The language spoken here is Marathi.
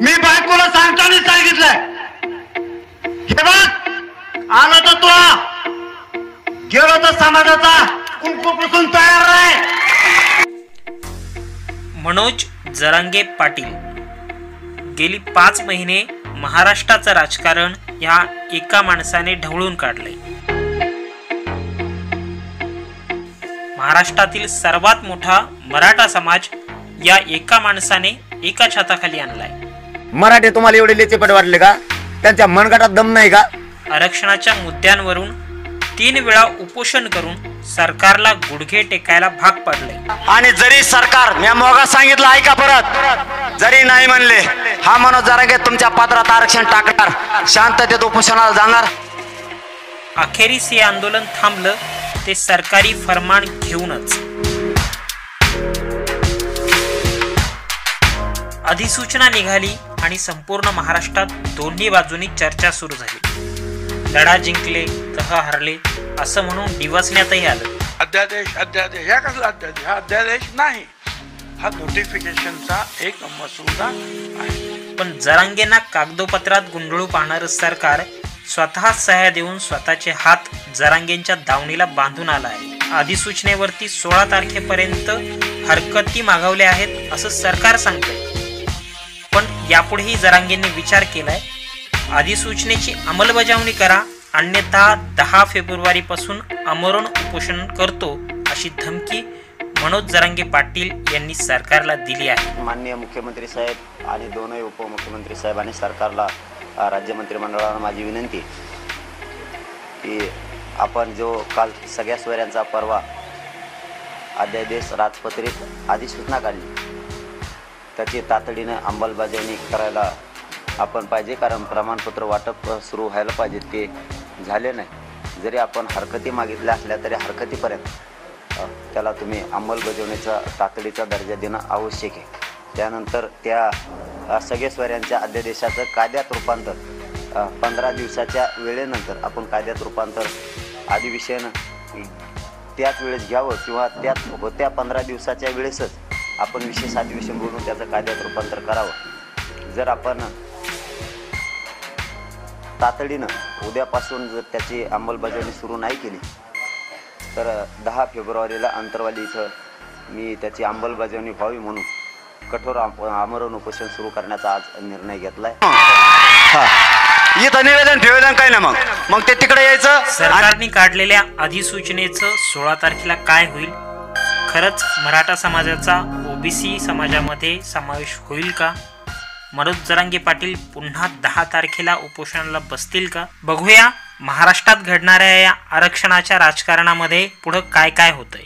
मी बायकोला सांगताना सांगितलंय, हे बघ आला तर तो गेलो तर समाजाचा कुंकूपासून तयार आहे. मनोज जरांगे पाटील गेली 5 महिने महाराष्ट्राचं राजकारण या एका माणसाने ढवळून काढलंय. महाराष्ट्रातील सर्वात मोठा मराठा समाज या एका माणसाने एका छताखाली आणलाय. मराठी तुम्हाला एवढे लेचेपट वाटले का? त्यांच्या मनगटात दम नाही का? आरक्षणाच्या मुद्द्यांवरून 3 वेळा उपोषण करून सरकारला गुडघे टेकायला भाग पडले. आणि जरी सरकार मी मोगा सांगितलं ऐका परत, जरी नाही म्हणले हा मनोज जरांगे तुमच्या पात्रात आरक्षण टाकणार, शांततेत उपोषणाला जाणार. अखेरीस हे आंदोलन थांबलं ते सरकारी फरमान घेऊनच. अधिसूचना निघाली आणि संपूर्ण महाराष्ट्रात दोन्ही बाजूंनी चर्चा सुरू झाली. लढा जिंकले तह हरले असं म्हणून डिवचण्यातही आलं. अध्यादेश ह्या कसला अध्यादेश? हा अध्यादेश नाही, हा नोटिफिकेशनचा एक मसुदा आहे. पण जरांगेंना कागदोपत्रात गुंडळू पाहणारं सरकार स्वतः सह्या देऊन स्वतःचे हात जरांगेंच्या दावणीला बांधून आला आहे. अधिसूचनेवरती 16 तारखेपर्यंत हरकती मागवल्या आहेत असं सरकार सांगतंय. पण यापुढेही जरांगेंनी विचार केलाय, अधिसूचनेची अंमलबजावणी करा अन्यथा 10 फेब्रुवारी पासून आमरण उपोषण करतो अशी धमकी मनोज जरांगे पाटील यांनी सरकारला दिली आहे. माननीय मुख्यमंत्री साहेब आणि दोनही उपमुख्यमंत्री साहेब आणि सरकारला, राज्य मंत्रिमंडळाला माझी विनंती की आपण जो काल सगळ्या सोयऱ्यांचा परवा अध्यादेश राजपत्रित अधिसूचना काढली त्याची तातडीने अंमलबजावणी करायला आपण पाहिजे. कारण प्रमाणपत्र वाटप सुरू व्हायला पाहिजे, ते झाले नाही. जरी आपण हरकती मागितल्या असल्या तरी हरकतीपर्यंत त्याला तुम्ही अंमलबजावणीचा तातडीचा दर्जा देणं आवश्यक आहे. त्यानंतर त्या सगळे स्वऱ्यांच्या अध्यादेशाचं कायद्यात रूपांतर 15 दिवसाच्या वेळेनंतर आपण कायद्यात रूपांतर अधिवेशन त्याच वेळेस घ्यावं किंवा त्यात होत्या 15 दिवसाच्या वेळेसच आपण विशेष अधिवेशन बोलून त्याचं कायद्यात रूपांतर करावं. जर आपण तातडीनं उद्यापासून जर त्याची अंमलबजावणी सुरू नाही केली तर 10 फेब्रुवारीला अंतरवाली इथं मी त्याची अंमलबजावणी व्हावी म्हणून कठोर आमरण उपोषण सुरू करण्याचा आज निर्णय घेतलाय. इथं निवेदन ठेवेदन काही ना मग ते तिकडे यायचं. सरकारने काढलेल्या अधिसूचनेचं 16 तारखेला काय होईल? खरंच मराठा समाजाचा ओबीसी समाजामध्ये समावेश होईल का? मनोज जरांगे पाटील पुन्हा 10 तारखेला उपोषणाला बसतील का? बघूया महाराष्ट्रात घडणाऱ्या या आरक्षणाच्या राजकारणामध्ये पुढं काय काय होतंय.